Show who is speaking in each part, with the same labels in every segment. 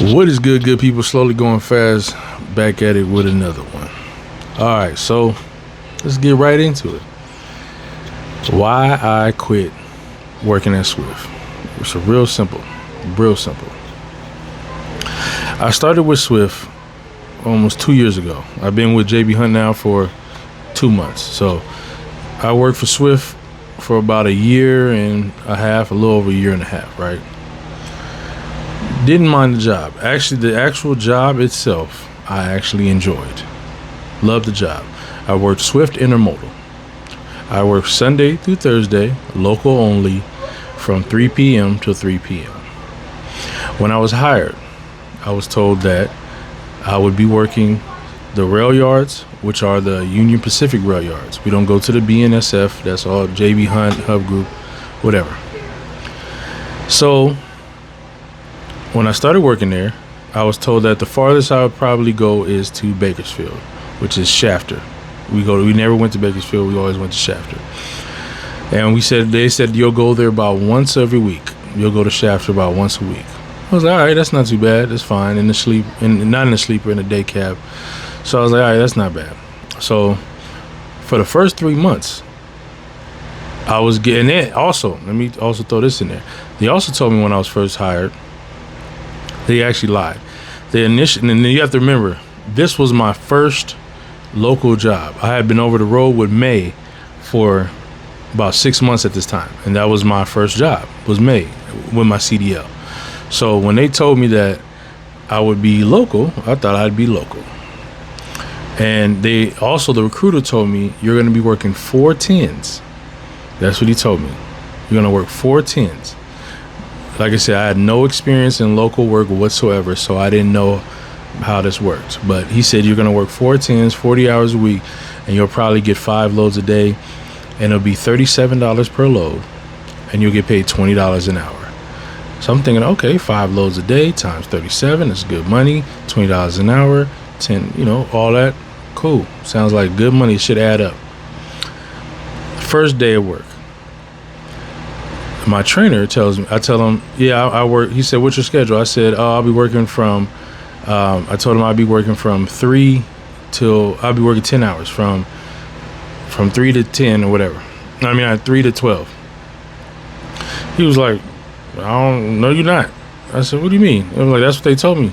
Speaker 1: What is good people? Slowly going fast, back at it with another one. All right, so let's get right into it. Why I quit working at Swift. It's real simple. I started with Swift almost 2 years ago. I've been with JB Hunt now for 2 months. So I worked for Swift for about a year and a half, a little over a year and a half, right? Didn't mind the job. Actually, the actual job itself, I actually enjoyed. Loved the job. I worked Swift Intermodal. I worked Sunday through Thursday, local only, from 3 p.m. to 3 p.m. When I was hired, I was told that I would be working the rail yards, which are the Union Pacific rail yards. We don't go to the BNSF. That's all JB Hunt, Hub Group, whatever. So when I started working there, I was told that the farthest I would probably go is to Bakersfield, which is Shafter. We never went to Bakersfield. We always went to Shafter. And they said you'll go there about once every week. You'll go to Shafter about once a week. I was like, all right, that's not too bad. That's fine. Not in the sleeper, in the day cab. So I was like, all right, that's not bad. So for the first 3 months, I was getting it. Also, let me also throw this in there. They also told me when I was first hired, they actually lied. And then you have to remember, this was my first local job. I had been over the road with May for about 6 months at this time, and that was my first job, was May with my CDL. So when they told me that I would be local, I thought I'd be local. And the recruiter told me, you're going to be working 4 10s. That's what he told me. You're going to work 4 10s. Like I said, I had no experience in local work whatsoever, so I didn't know how this worked. But he said you're going to work 4 10s, 40 hours a week, and you'll probably get 5 loads a day, and it'll be $37 per load, and you'll get paid $20 an hour. So I'm thinking, okay, 5 loads a day times 37, that's good money, $20 an hour, 10, all that. Cool. Sounds like good money. Should add up. First day of work. My trainer tells me, I tell him, yeah, I work. He said, what's your schedule? I said, I'll be working from, I told him I'll be working from 3 till, I'll be working 10 hours from 3 to 10 or whatever. 3 to 12. He was like, I don't know, you're not. I said, what do you mean? I was like, that's what they told me.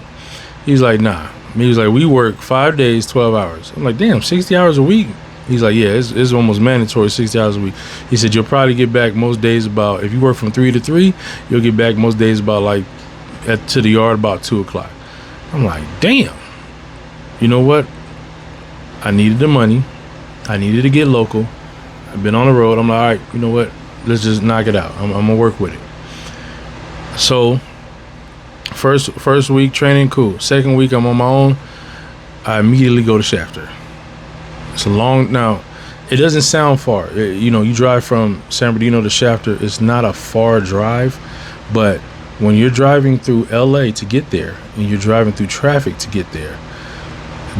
Speaker 1: He's like, nah. He was like, we work 5 days, 12 hours. I'm like, damn, 60 hours a week? He's like, yeah, it's almost mandatory, 60 hours a week. He said, you'll probably get back most days about, if you work from 3 to 3, you'll get back most days about to the yard about 2 o'clock. I'm like, damn. You know what? I needed the money. I needed to get local. I've been on the road. I'm like, all right, you know what? Let's just knock it out. I'm going to work with it. So first week training, cool. Second week, I'm on my own. I immediately go to Shafter. It's a long, now it doesn't sound far. You drive from San Bernardino to Shafter. It's not a far drive, but when you're driving through LA to get there and you're driving through traffic to get there,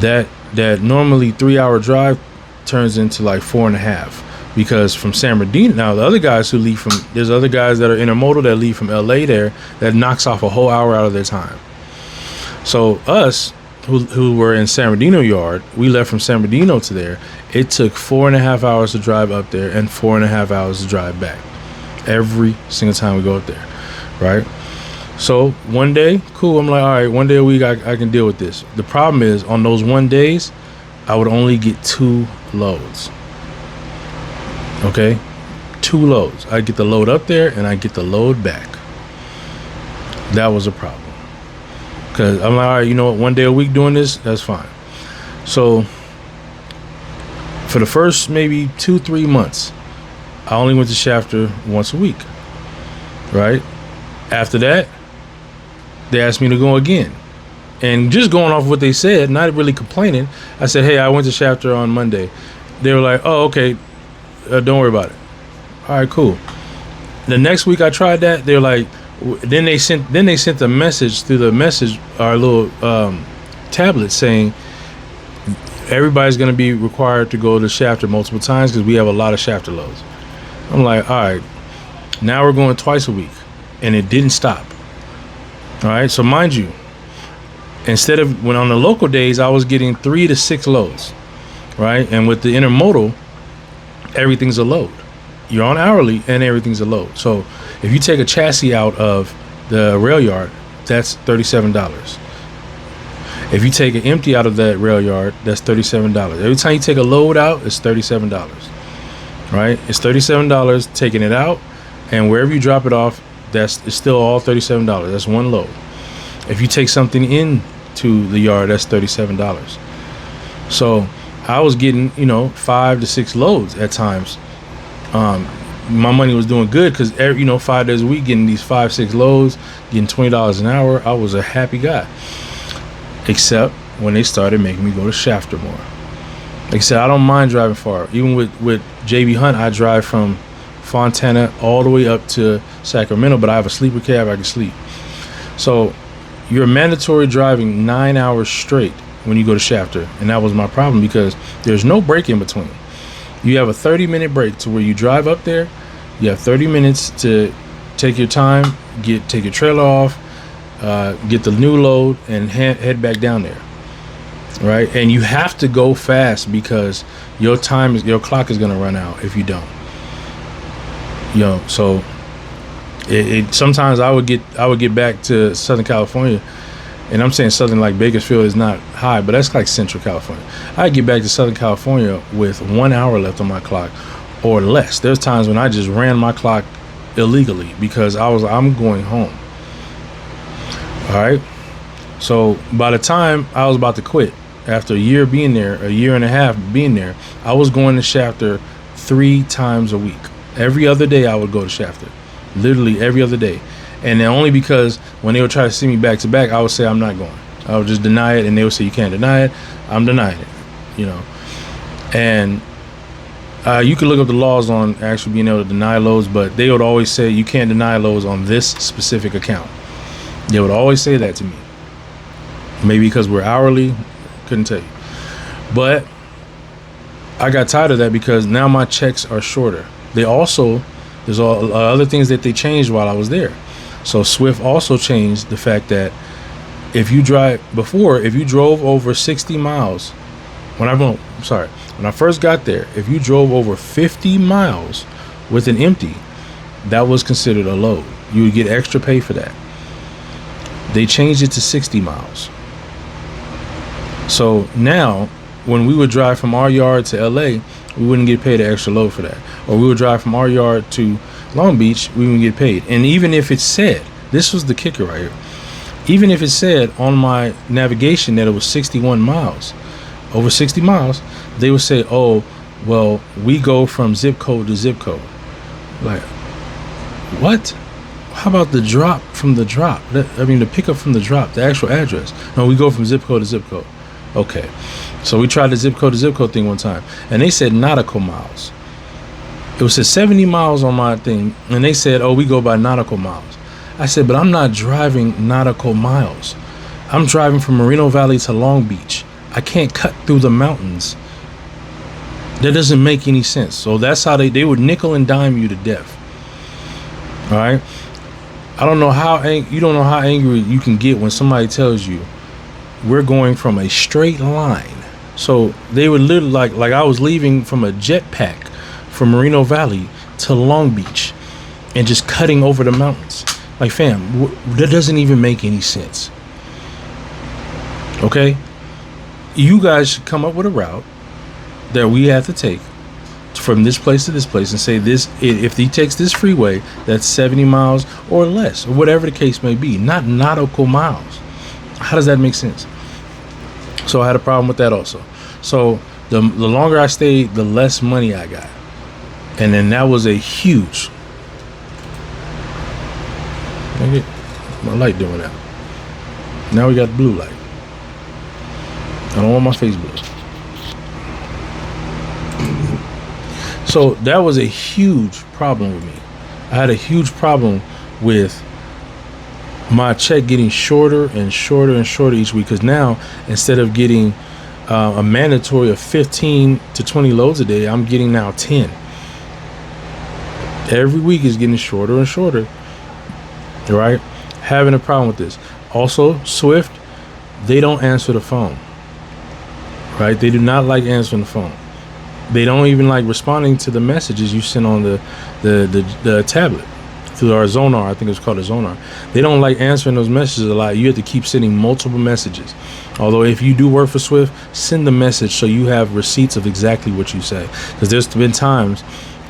Speaker 1: that normally 3-hour drive turns into like 4.5. Because from San Bernardino, now the other guys who leave there's other guys that are intermodal that leave from LA there, that knocks off a whole hour out of their time. So us, who were in San Bernardino yard, we left from San Bernardino to there. It took 4.5 hours to drive up there and 4.5 hours to drive back. Every single time we go up there, right? So one day, cool, I'm like, all right, 1 day a week, I can deal with this. The problem is, on those 1 days, I would only get 2 loads. Okay, 2 loads. I get the load up there and I get the load back. That was a problem. Because I'm like, all right, you know what? 1 day a week doing this, that's fine. So for the first maybe 2-3 months, I only went to Shafter once a week. Right? After that, they asked me to go again. And just going off what they said, not really complaining, I said, hey, I went to Shafter on Monday. They were like, oh, okay. Don't worry about it. All right, cool. The next week I tried that. They're like, then they sent a message through our little tablet saying everybody's going to be required to go to Shafter multiple times because we have a lot of Shafter loads. I'm like, all right, now we're going twice a week, and it didn't stop. All right, so mind you, Instead of when on the local days, I was getting 3 to 6 loads, right? And with the intermodal, everything's a load. You're on hourly and everything's a load. So if you take a chassis out of the rail yard, that's $37. If you take an empty out of that rail yard, that's $37. Every time you take a load out, it's $37, right? It's $37 taking it out, and wherever you drop it off, it's still all $37. That's one load. If you take something into the yard, that's $37. So I was getting, 5 to 6 loads at times. My money was doing good because 5 days a week, getting these 5-6 loads, getting $20 an hour. I was a happy guy. Except when they started making me go to Shafter more. Like I said, I don't mind driving far. Even with JB Hunt, I drive from Fontana all the way up to Sacramento, but I have a sleeper cab. I can sleep. So you're mandatory driving 9 hours straight when you go to Shafter, and that was my problem because there's no break in between. You have a 30-minute break to where you drive up there. You have 30 minutes to take your time, take your trailer off, get the new load, and head back down there, right? And you have to go fast because your clock is gonna run out if you don't. So it sometimes I would get back to Southern California, and I'm saying Southern like Bakersfield is not high, but that's like Central California. I'd get back to Southern California with 1 hour left on my clock or less. There's times when I just ran my clock illegally because I'm going home. All right. So by the time I was about to quit, after a year and a half being there, I was going to Shafter 3 times a week. Every other day I would go to Shafter, literally every other day. And then only because when they would try to see me back to back, I would say I'm not going. I would just deny it, and they would say you can't deny it. I'm denying it, And you can look up the laws on actually being able to deny loads, but they would always say you can't deny loads on this specific account. They would always say that to me. Maybe because we're hourly, couldn't tell you. But I got tired of that because now my checks are shorter. There's all other things that they changed while I was there. So Swift also changed the fact that if you drove over 60 miles, when I first got there, if you drove over 50 miles with an empty, that was considered a load. You would get extra pay for that. They changed it to 60 miles. So now, when we would drive from our yard to LA, we wouldn't get paid an extra load for that. Or we would drive from our yard to Long Beach, we wouldn't get paid. And even if it said, this was the kicker right here, even if it said on my navigation that it was 61 miles, over 60 miles, they would say, oh, well, we go from zip code to zip code. Like, what? How about the drop from the drop? The pickup from the drop, the actual address. No, we go from zip code to zip code. Okay. So we tried the zip code to zip code thing one time, and they said nautical miles. It was 70 miles on my thing, and they said, oh, we go by nautical miles. I said, but I'm not driving nautical miles. I'm driving from Moreno Valley to Long Beach. I can't cut through the mountains. That doesn't make any sense. So that's how they would nickel and dime you to death. All right. You don't know how angry you can get when somebody tells you we're going from a straight line. So they would literally like I was leaving from a jetpack from Moreno Valley to Long Beach and just cutting over the mountains. Like, fam, that doesn't even make any sense. Okay? You guys should come up with a route that we have to take from this place to this place and say this, if he takes this freeway, that's 70 miles or less, or whatever the case may be, not nautical miles. How does that make sense? So I had a problem with that also. So the longer I stayed, the less money I got. And then that was a huge, my light doing that. Now we got blue light. I don't want my face blue. So that was a huge problem with me. I had a huge problem with my check getting shorter and shorter and shorter each week, because now instead of getting a mandatory of 15 to 20 loads a day, I'm getting now 10. Every week is getting shorter and shorter. Right? Having a problem with this. Also, Swift, they don't answer the phone, right? They do not like answering the phone. They don't even like responding to the messages you send on the tablet through our Zonar. I think it's called a Zonar. They don't like answering those messages a lot. You have to keep sending multiple messages. Although if you do work for Swift, send the message so you have receipts of exactly what you say. Because there's been times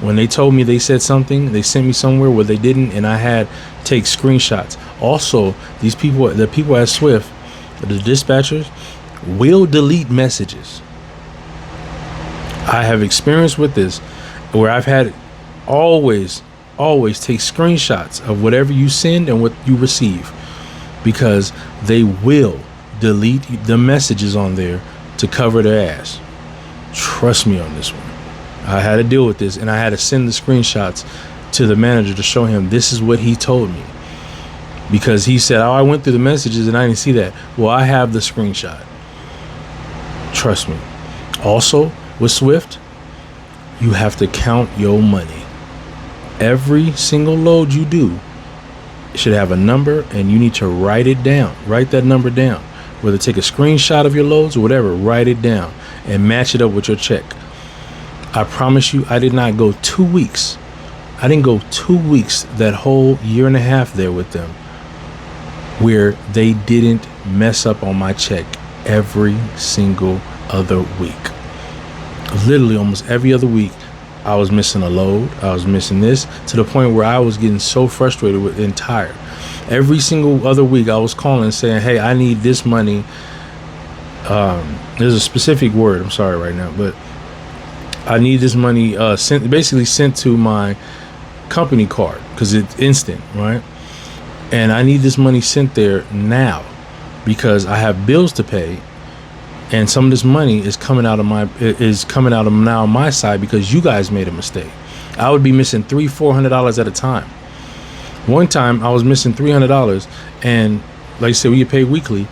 Speaker 1: when they told me they said something, they sent me somewhere where they didn't, and I had to take screenshots. Also, the people at Swift, the dispatchers, will delete messages. I have experience with this where I've had always take screenshots of whatever you send and what you receive, because they will delete the messages on there to cover their ass. Trust me on this one. I had to deal with this, and I had to send the screenshots to the manager to show him this is what he told me, because he said, oh, I went through the messages and I didn't see that. Well, I have the screenshot. Trust me. Also, with Swift, you have to count your money. Every single load you do should have a number, and you need to write it down. Write that number down. Whether take a screenshot of your loads or whatever, write it down and match it up with your check. I promise you, I did not go 2 weeks. I didn't go 2 weeks that whole year and a half there with them where they didn't mess up on my check every single other week. Literally almost every other week, I was missing a load. I was missing this, to the point where I was getting so frustrated with and tired. Every single other week, I was calling saying, hey, I need this money. There's a specific word, I'm sorry right now, but I need this money sent to my company card, because it's instant, right? And I need this money sent there now because I have bills to pay. And some of this money is coming out of now on my side because you guys made a mistake. I would be missing $300-400 at a time. One time I was missing $300, and like I said, we get paid weekly,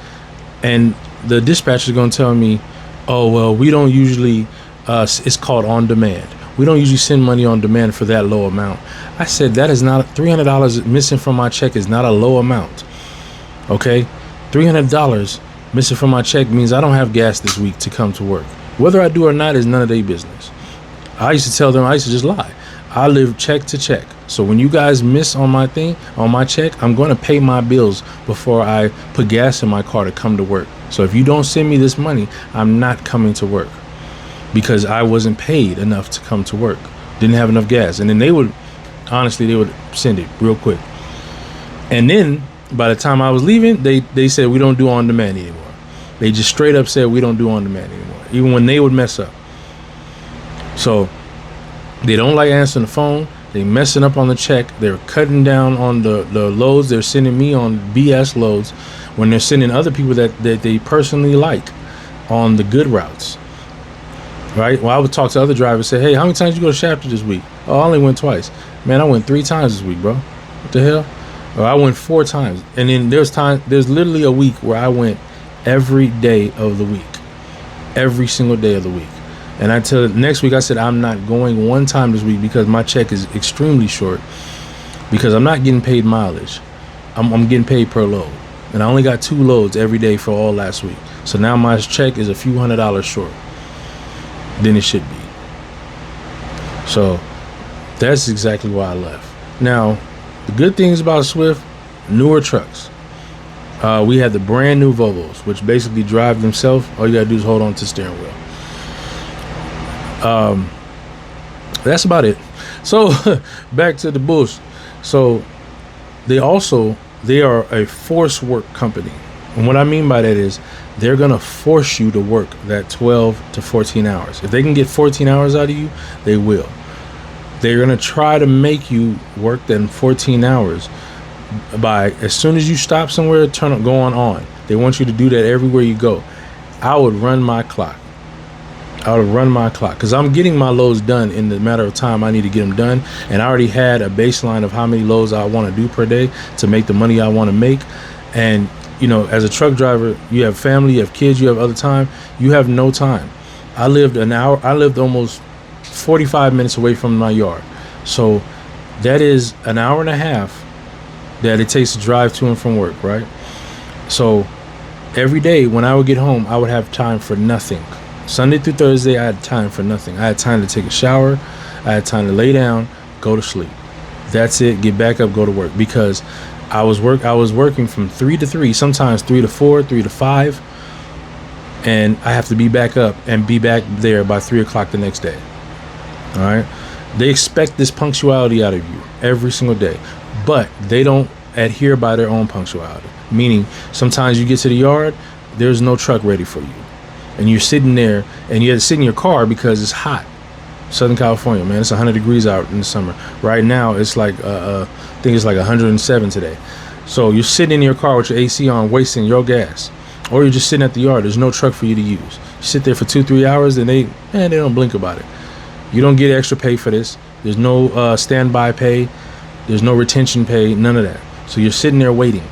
Speaker 1: and the dispatcher is going to tell me, oh, well, we don't usually, it's called on demand. We don't usually send money on demand for that low amount. I said, that is not, $300 missing from my check is not a low amount. Okay? $300 missing from my check means I don't have gas this week to come to work. Whether I do or not is none of their business. I used to tell them, I used to just lie. I live check to check. So when you guys miss on my check, I'm going to pay my bills before I put gas in my car to come to work. So if you don't send me this money, I'm not coming to work, because I wasn't paid enough to come to work. Didn't have enough gas. And then they would send it real quick. And then by the time I was leaving, they said, we don't do on demand anymore. They just straight up said, we don't do on demand anymore, even when they would mess up. So they don't like answering the phone. They messing up on the check. They're cutting down on the loads. They're sending me on BS loads when they're sending other people that they personally like on the good routes. Right? Well, I would talk to other drivers, say, hey, how many times you go to Shafter this week? Oh, I only went twice. Man, I went 3 times this week, bro. What the hell? Or I went 4 times. And then there's literally a week where I went every day of the week. Every single day of the week. And until next week, I said, I'm not going 1 time this week because my check is extremely short, because I'm not getting paid mileage. I'm getting paid per load. And I only got 2 loads every day for all last week. So now my check is a few $100s short than it should be. So that's exactly why I left. Now, the good things about Swift, newer trucks. We had the brand new Volvos, which basically drive themselves. All you gotta do is hold on to the steering wheel. That's about it. So back to the bush. So they are a force work company. And what I mean by that is they're going to force you to work that 12 to 14 hours. If they can get 14 hours out of you, they will. They're going to try to make you work them 14 hours by, as soon as you stop somewhere, go on. They want you to do that everywhere you go. I would run my clock. Because I'm getting my loads done in the matter of time I need to get them done. And I already had a baseline of how many loads I want to do per day to make the money I want to make. And, you know, as a truck driver, you have family, you have kids, you have other time. You have no time. I lived almost 45 minutes away from my yard. So that is an hour and a half that it takes to drive to and from work, right? So Every day when I would get home, I would have time for nothing. Sunday through Thursday, I had time for nothing. I had time to take a shower. I had time to lay down, go to sleep. That's it. Get back up, go to work. Because I was working from 3 to 3, sometimes 3 to 4, 3 to 5. And I have to be back up and be back there by 3 o'clock the next day. All right. They expect this punctuality out of you every single day, but they don't adhere by their own punctuality. Meaning sometimes you get to the yard, there's no truck ready for you. And you're sitting there and you have to sit in your car because it's hot. Southern California, man, it's 100 degrees out in the summer. Right now, it's like, I think it's like 107 today. So you're sitting in your car with your AC on, wasting your gas. Or you're just sitting at the yard. There's no truck for you to use. You sit there for 2-3 hours and they don't blink about it. You don't get extra pay for this. There's no standby pay. There's no retention pay, none of that. So you're sitting there waiting.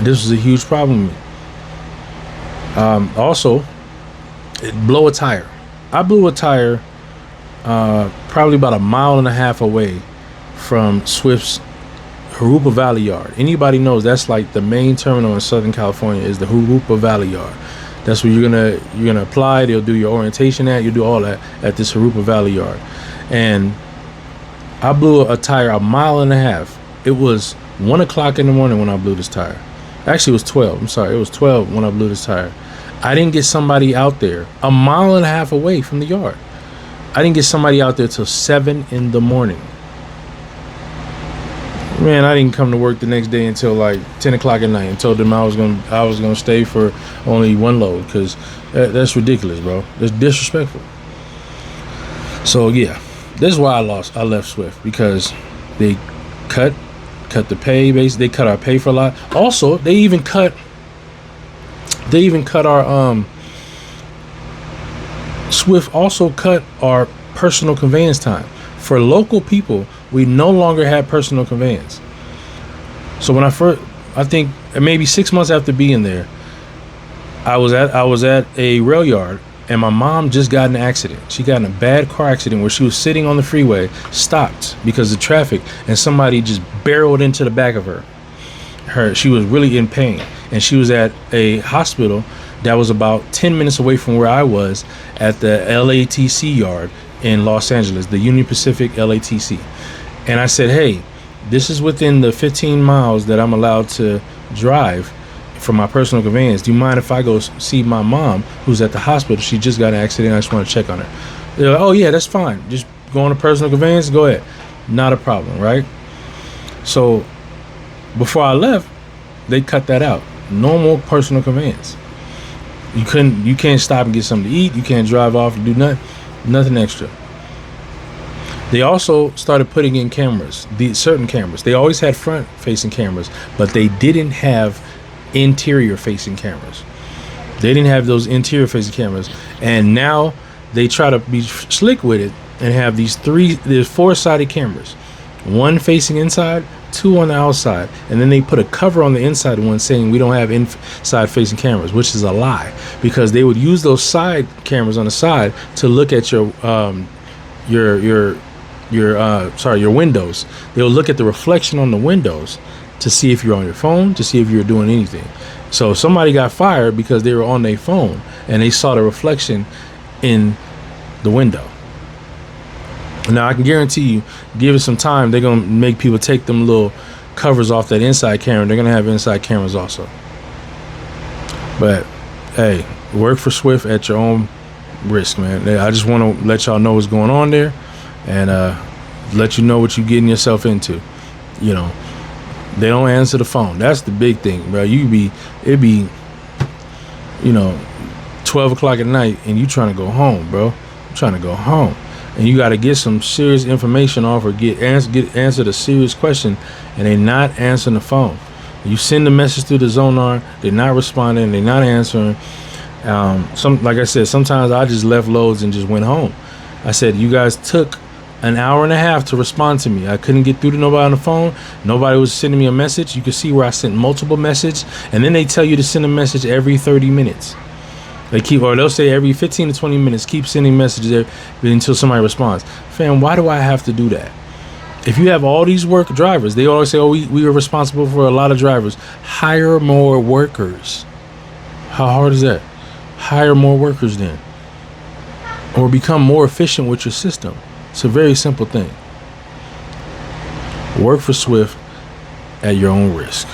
Speaker 1: This was a huge problem with me. Also, blow a tire. I blew a tire probably about 1.5 miles away from Swift's Jurupa Valley Yard. Anybody knows that's like the main terminal in Southern California is the Jurupa Valley Yard. That's where you're gonna apply. They'll do your orientation at. You do all that at this Jurupa Valley Yard. And I blew a tire 1.5 miles. It was 1 o'clock in the morning when I blew this tire. Actually, it was 12. I'm sorry. It was 12 when I blew this tire. I didn't get somebody out there 1.5 miles away from the yard. I didn't get somebody out there till 7 in the morning. Man, I didn't come to work the next day until like 10 o'clock at night and told them I was gonna stay for only one load because that's ridiculous, bro. That's disrespectful. So yeah, this is why I left Swift, because they cut the pay base. They cut our pay for a lot. Also, they even cut our Swift also cut our personal conveyance time. For local people, we no longer had personal conveyance. So when I think maybe 6 months after being there, I was at a rail yard, and my mom just got in an accident. She got in a bad car accident where she was sitting on the freeway, stopped because of traffic, and somebody just barreled into the back of her. She was really in pain, and she was at a hospital that was about 10 minutes away from where I was at the LATC yard in Los Angeles, the Union Pacific LATC. And I said, hey, this is within the 15 miles that I'm allowed to drive for my personal conveyance. Do you mind if I go see my mom who's at the hospital? She just got an accident. I just want to check on her. They're like, oh yeah, that's fine. Just go on a personal conveyance. Go ahead. Not a problem, right? So before I left, they cut that out. No more personal conveyance. You can't stop and get something to eat. You can't drive off and do nothing extra. They also started putting in cameras, certain cameras. They always had front-facing cameras, but they didn't have interior-facing cameras. They didn't have those interior-facing cameras, and now they try to be slick with it and have there's 4-sided cameras, one facing inside, 2 on the outside, and then they put a cover on the inside one saying we don't have inside-facing cameras, which is a lie, because they would use those side cameras on the side to look at your windows. They'll look at the reflection on the windows to see if you're on your phone, to see if you're doing anything. So somebody got fired because they were on their phone and they saw the reflection in the window. Now I can guarantee you, give it some time, they're gonna make people take them little covers off that inside camera. They're gonna have inside cameras also. But hey, work for Swift at your own risk, man. I just want to let y'all know what's going on there, and let you know what you're getting yourself into. You know, they don't answer the phone. That's the big thing, bro. It'd be 12 o'clock at night and you trying to go home, bro. I'm trying to go home, and you got to get some serious information off or get answered a serious question, and they not answering the phone. You send a message through the Zonar, they're not responding, they're not answering. Like I said, sometimes I just left loads and just went home. I said, you guys took 1.5 hours to respond to me. I couldn't get through to nobody on the phone. Nobody was sending me a message. You can see where I sent multiple messages, and then they tell you to send a message every 30 minutes. They'll say every 15 to 20 minutes, keep sending messages until somebody responds. Fam, why do I have to do that? If you have all these work drivers, they always say, oh, we are responsible for a lot of drivers. Hire more workers. How hard is that? Hire more workers then, or become more efficient with your system. It's a very simple thing. Work for Swift at your own risk.